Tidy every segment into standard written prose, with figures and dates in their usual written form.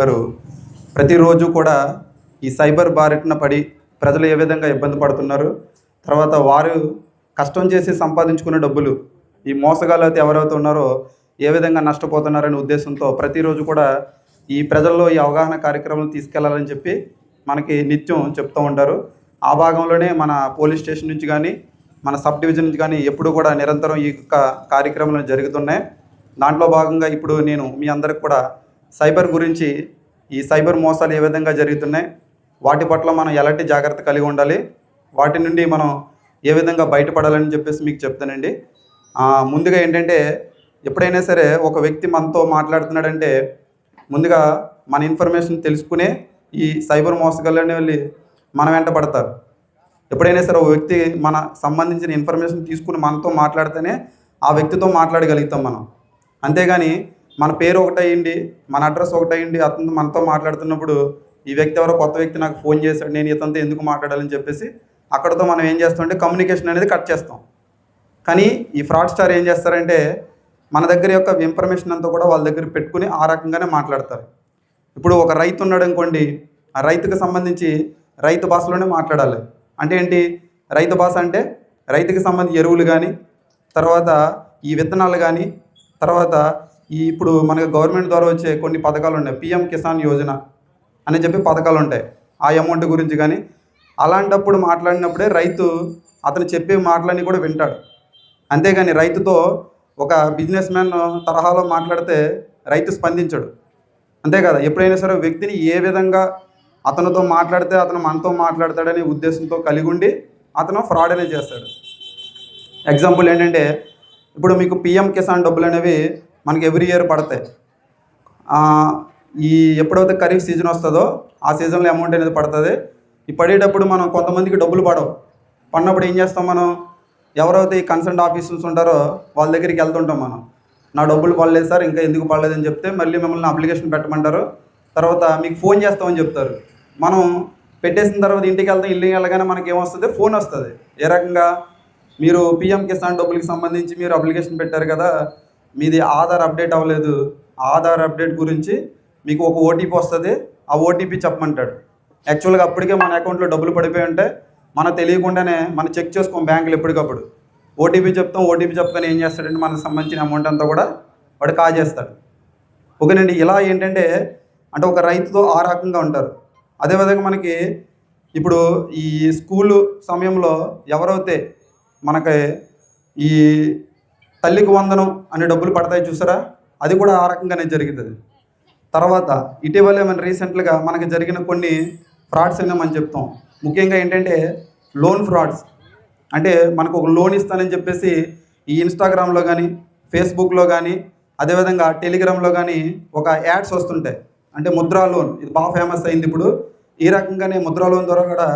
గారు ప్రతిరోజు కూడా ఈ సైబర్ బారిన పడి ప్రజలు ఏ విధంగా ఇబ్బంది పడుతున్నారు, తర్వాత వారు కష్టం చేసి సంపాదించుకున్న డబ్బులు ఈ మోసగాళ్ళు అయితే ఎవరైతే ఉన్నారో ఏ విధంగా నష్టపోతున్నారనే ఉద్దేశంతో ప్రతిరోజు కూడా ఈ ప్రజల్లో ఈ అవగాహన కార్యక్రమాలు తీసుకెళ్లాలని చెప్పి మనకి నిత్యం చెప్తూ ఉంటారు. ఆ భాగంలోనే మన పోలీస్ స్టేషన్ నుంచి కానీ మన సబ్ డివిజన్ నుంచి కానీ ఎప్పుడు కూడా నిరంతరం ఈ యొక్క కార్యక్రమాలు జరుగుతున్నాయి. దాంట్లో భాగంగా ఇప్పుడు నేను మీ అందరికి కూడా సైబర్ గురించి, ఈ సైబర్ మోసాలు ఏ విధంగా జరుగుతున్నాయి, వాటి పట్ల మనం ఎలాంటి జాగ్రత్త కలిగి ఉండాలి, వాటి నుండి మనం ఏ విధంగా బయటపడాలని చెప్పేసి మీకు చెప్తానండి. ముందుగా ఏంటంటే, ఎప్పుడైనా సరే ఒక వ్యక్తి మనతో మాట్లాడుతున్నాడంటే ముందుగా మన ఇన్ఫర్మేషన్ తెలుసుకునే ఈ సైబర్ మోసగాళ్ళని వెళ్ళి మన వెంట పడతారు. ఎప్పుడైనా సరే ఒక వ్యక్తి మన సంబంధించిన ఇన్ఫర్మేషన్ తీసుకుని మనతో మాట్లాడితేనే ఆ వ్యక్తితో మాట్లాడగలుగుతాం మనం. అంతేగాని మన పేరు ఒకటయ్యండి, మన అడ్రస్ ఒకటయ్యండి, అతను మనతో మాట్లాడుతున్నప్పుడు ఈ వ్యక్తి ఎవరో కొత్త వ్యక్తి నాకు ఫోన్ చేశాడు, నేను ఇతనితో ఎందుకు మాట్లాడాలని చెప్పేసి అక్కడితో మనం ఏం చేస్తామంటే కమ్యూనికేషన్ అనేది కట్ చేస్తాం. కానీ ఈ ఫ్రాడ్ స్టార్ ఏం చేస్తారంటే మన దగ్గర యొక్క ఇన్ఫర్మేషన్ అంతా కూడా వాళ్ళ దగ్గర పెట్టుకుని ఆ రకంగానే మాట్లాడతారు. ఇప్పుడు ఒక రైతు ఉన్నాడు అనుకోండి, ఆ రైతుకు సంబంధించి రైతు భాషలోనే మాట్లాడాలి. అంటే ఏంటి రైతు భాష అంటే? రైతుకి సంబంధించి ఎరువులు కానీ, తర్వాత ఈ విత్తనాలు కానీ, తర్వాత ఇప్పుడు మనకి గవర్నమెంట్ ద్వారా వచ్చే కొన్ని పథకాలు ఉన్నాయి. పిఎం కిసాన్ యోజన అని చెప్పి పథకాలు ఉంటాయి. ఆ అమౌంట్ గురించి కానీ అలాంటప్పుడు మాట్లాడినప్పుడే రైతు అతను చెప్పే మాటలన్నీ కూడా వింటాడు. అంతేగాని రైతుతో ఒక బిజినెస్ మ్యాన్ తరహాలో మాట్లాడితే రైతు స్పందించడు. అంతే కదా. ఎప్పుడైనా సరే వ్యక్తిని ఏ విధంగా అతనితో మాట్లాడితే అతను మనతో మాట్లాడతాడనే ఉద్దేశంతో కలిగి ఉండి అతను ఫ్రాడ్ అనేది చేస్తాడు. ఎగ్జాంపుల్ ఏంటంటే, ఇప్పుడు మీకు పిఎం కిసాన్ డబ్బులు అనేవి మనకి ఎవ్రీ ఇయర్ పడతాయి. ఈ ఎప్పుడైతే ఖరీఫ్ సీజన్ వస్తుందో ఆ సీజన్లో అమౌంట్ అనేది పడుతుంది. ఈ పడేటప్పుడు మనం కొంతమందికి డబ్బులు పడినప్పుడు ఏం చేస్తాం, మనం ఎవరైతే ఈ కన్సర్న్ ఆఫీసర్స్ ఉంటారో వాళ్ళ దగ్గరికి వెళ్తుంటాం. మనం నా డబ్బులు పడలేదు సార్, ఇంకా ఎందుకు పడలేదని చెప్తే మళ్ళీ మిమ్మల్ని అప్లికేషన్ పెట్టమంటారు. తర్వాత మీకు ఫోన్ చేస్తామని చెప్తారు. మనం పెట్టేసిన తర్వాత ఇంటికి వెళ్ళగానే మనకి ఏమొస్తుంది, ఫోన్ వస్తుంది. ఏ రకంగా, మీరు పిఎం కిసాన్ డబ్బులకి సంబంధించి మీరు అప్లికేషన్ పెట్టారు కదా, మీది ఆధార్ అప్డేట్ అవ్వలేదు, ఆధార్ అప్డేట్ గురించి మీకు ఒక ఓటీపీ వస్తుంది, ఆ ఓటీపీ చెప్పమంటాడు. యాక్చువల్గా అప్పటికే మన అకౌంట్లో డబ్బులు పడిపోయి ఉంటే మనకు తెలియకుండానే మనం చెక్ చేసుకోం బ్యాంకులు ఎప్పటికప్పుడు. ఓటీపీ చెప్తాం, ఓటీపీ చెప్పగానే ఏం చేస్తాడంటే మనకు సంబంధించిన అమౌంట్ అంతా కూడా వాడు కాజేస్తాడు. ఓకేనండి. ఇలా ఏంటంటే అంటే ఒక రైతుతో ఆ రకంగా ఉంటారు. అదేవిధంగా మనకి ఇప్పుడు ఈ స్కూలు సమయంలో ఎవరైతే మనకి ఈ తల్లికి వందనం అనే డబ్బులు పడతాయి చూసారా, అది కూడా ఆ రకంగానే జరుగుతుంది. తర్వాత ఇటీవలే మన రీసెంట్గా మనకి జరిగిన కొన్ని ఫ్రాడ్స్ అయినా మనం చెప్తాం. ముఖ్యంగా ఏంటంటే లోన్ ఫ్రాడ్స్. అంటే మనకు ఒక లోన్ ఇస్తానని చెప్పేసి ఈ ఇన్స్టాగ్రామ్లో కానీ, ఫేస్బుక్లో కానీ, అదేవిధంగా టెలిగ్రామ్లో కానీ ఒక యాడ్స్ వస్తుంటాయి. అంటే ముద్రా లోన్, ఇది బాగా ఫేమస్ అయింది ఇప్పుడు. ఈ రకంగానే ముద్రా లోన్ ద్వారా కూడా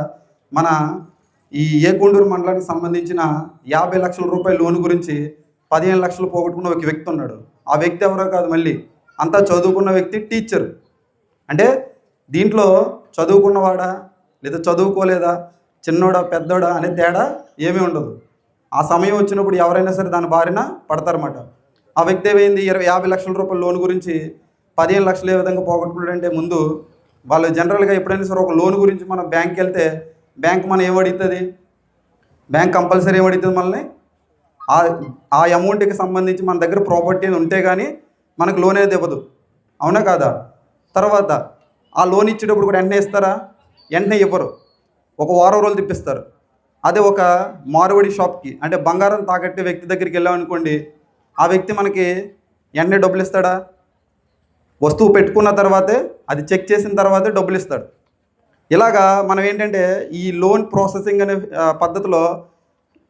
మన ఈ ఏకొండూరు మండలానికి సంబంధించిన 50 లక్షల రూపాయల లోన్ గురించి 15 లక్షలు పోగొట్టుకున్న ఒక వ్యక్తి ఉన్నాడు. ఆ వ్యక్తి ఎవరో కాదు, మళ్ళీ అంతా చదువుకున్న వ్యక్తి, టీచర్. అంటే దీంట్లో చదువుకున్నవాడా లేదా చదువుకోలేదా, చిన్నోడా పెద్దోడా అనే తేడా ఏమీ ఉండదు. ఆ సమయం వచ్చినప్పుడు ఎవరైనా సరే దాని బారిన పడతారన్నమాట. ఆ వ్యక్తి ఏమైంది, 50 లక్షల రూపాయల లోన్ గురించి 15 లక్షలు ఏ విధంగా పోగొట్టుకున్నాడంటే, ముందు వాళ్ళు జనరల్గా ఎప్పుడైనా సరే ఒక లోన్ గురించి మనం బ్యాంక్కి వెళ్తే బ్యాంక్ మనం ఏమడుగుతుంది, బ్యాంక్ కంపల్సరీ ఏమడుగుతుంది మనల్ని, ఆ అమౌంట్కి సంబంధించి మన దగ్గర ప్రాపర్టీ ఉంటే కానీ మనకు లోన్ అనేది ఇవ్వదు. అవునా కాదా. తర్వాత ఆ లోన్ ఇచ్చేటప్పుడు కూడా వెంటనే ఇస్తారా, వెంటనే ఇవ్వరు. ఒక వారం రోజులు తిప్పిస్తారు. అదే ఒక మారువడి షాప్కి, అంటే బంగారం తాకట్టే వ్యక్తి దగ్గరికి వెళ్ళామనుకోండి, ఆ వ్యక్తి మనకి వెంటనే డబ్బులు ఇస్తాడా, వస్తువు పెట్టుకున్న తర్వాతే, అది చెక్ చేసిన తర్వాతే డబ్బులు ఇస్తాడు. ఇలాగా మనం ఏంటంటే ఈ లోన్ ప్రాసెసింగ్ అనే పద్ధతిలో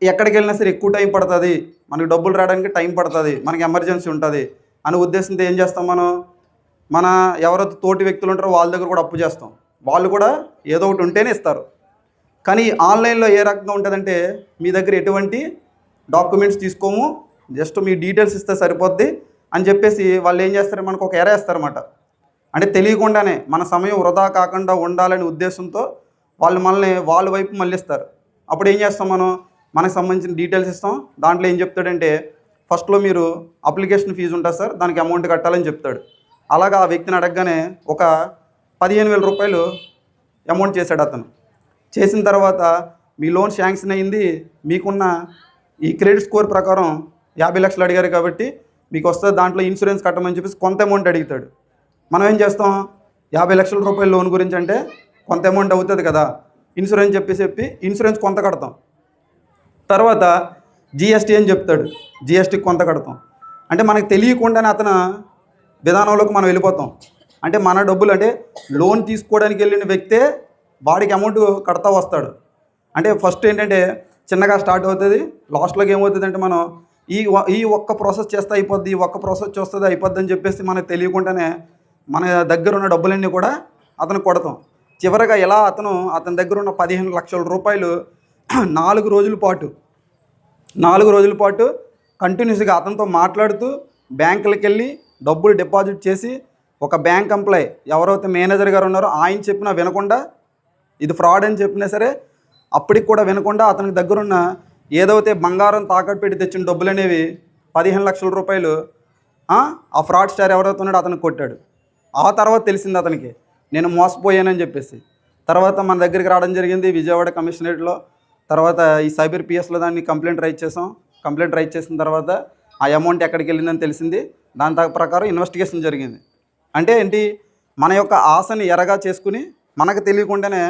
ఎక్కడికి వెళ్ళినా సరే ఎక్కువ టైం పడుతుంది, మనకి డబ్బులు రావడానికి టైం పడుతుంది, మనకి ఎమర్జెన్సీ ఉంటుంది అనే ఉద్దేశంతో ఏం చేస్తాం, మన ఎవరైతే తోటి వ్యక్తులు ఉంటారో వాళ్ళ దగ్గర కూడా అప్పు చేస్తాం. వాళ్ళు కూడా ఏదో ఒకటి ఉంటేనే ఇస్తారు. కానీ ఆన్లైన్లో ఏ రకంగా ఉంటుందంటే, మీ దగ్గర ఎటువంటి డాక్యుమెంట్స్ తీసుకోము, జస్ట్ మీ డీటెయిల్స్ ఇస్తే సరిపోద్ది అని చెప్పేసి వాళ్ళు ఏం చేస్తారు, మనకు ఒక ఎర వేస్తారన్నమాట. అంటే తెలియకుండానే మన సమయం వృధా కాకుండా ఉండాలనే ఉద్దేశంతో వాళ్ళు మనల్ని వాళ్ళ వైపు మళ్ళిస్తారు. అప్పుడు ఏం చేస్తాం, మనకు సంబంధించిన డీటెయిల్స్ ఇస్తాం. దాంట్లో ఏం చెప్తాడంటే, ఫస్ట్లో మీరు అప్లికేషన్ ఫీజు ఉంటుంది సార్, దానికి అమౌంట్ కట్టాలని చెప్తాడు. అలాగా ఆ వ్యక్తిని అడగగానే ఒక 15,000 రూపాయలు అమౌంట్ చేశాడు అతను. చేసిన తర్వాత మీ లోన్ శాంక్షన్ అయింది, మీకున్న ఈ క్రెడిట్ స్కోర్ ప్రకారం 50 లక్షలు అడిగారు కాబట్టి మీకు వస్తుంది, దాంట్లో ఇన్సూరెన్స్ కట్టమని చెప్పేసి కొంత అమౌంట్ అడుగుతాడు. మనం ఏం చేస్తాం, 50 లక్షల రూపాయల లోన్ గురించి అంటే కొంత అమౌంట్ అవుతుంది కదా, ఇన్సూరెన్స్ చెప్పి ఇన్సూరెన్స్ కొంత కడతాం. తర్వాత జిఎస్టీ అని చెప్తాడు, జిఎస్టీకి కొంత కడతాం. అంటే మనకు తెలియకుండానే అతను విధానంలోకి మనం వెళ్ళిపోతాం. అంటే మన డబ్బులు, అంటే లోన్ తీసుకోవడానికి వెళ్ళిన వ్యక్తే వాడికి అమౌంట్ కడతా వస్తాడు. అంటే ఫస్ట్ ఏంటంటే చిన్నగా స్టార్ట్ అవుతుంది, లాస్ట్లోకి ఏమవుతుంది అంటే మనం ఈ ఒక్క ప్రాసెస్ చేస్తే అయిపోద్ది, ఈ ఒక్క ప్రాసెస్ చేస్తుంది అయిపోద్ది అని చెప్పేసి మనకు తెలియకుండానే మన దగ్గర ఉన్న డబ్బులన్నీ కూడా అతను కొడతాం. చివరగా ఇలా అతని దగ్గర ఉన్న 15 లక్షల రూపాయలు 4 రోజుల పాటు కంటిన్యూస్గా అతనితో మాట్లాడుతూ బ్యాంకులకు వెళ్ళి డబ్బులు డిపాజిట్ చేసి, ఒక బ్యాంక్ ఎంప్లాయ్ ఎవరైతే మేనేజర్ గారు ఉన్నారో ఆయన చెప్పినా వినకుండా, ఇది ఫ్రాడ్ అని చెప్పినా సరే అప్పటికి కూడా వినకుండా అతనికి దగ్గరున్న ఏదైతే బంగారం తాకట్టు పెట్టి తెచ్చిన డబ్బులు అనేవి 15 లక్షల రూపాయలు ఆ ఫ్రాడ్ స్టార్ ఎవరైతే ఉన్నాడో అతనికి కొట్టాడు. ఆ తర్వాత తెలిసింది అతనికి నేను మోసపోయానని చెప్పేసి. తర్వాత మన దగ్గరికి రావడం జరిగింది విజయవాడ కమిషనరేట్లో. తర్వాత ఈ సైబర్ పిఎస్లో దాన్ని కంప్లైంట్ రైజ్ చేసాం. కంప్లైంట్ రైజ్ చేసిన తర్వాత ఆ అమౌంట్ ఎక్కడికి వెళ్ళిందని తెలిసింది. దాని ప్రకారం ఇన్వెస్టిగేషన్ జరిగింది. అంటే ఏంటి, మన యొక్క ఆశని ఎరగా చేసుకుని మనకు తెలియకుండానే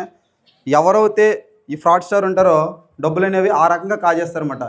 ఎవరైతే ఈ ఫ్రాడ్ స్టార్ ఉంటారో డబ్బులు అనేవి ఆ రకంగా కాజేస్తారన్నమాట.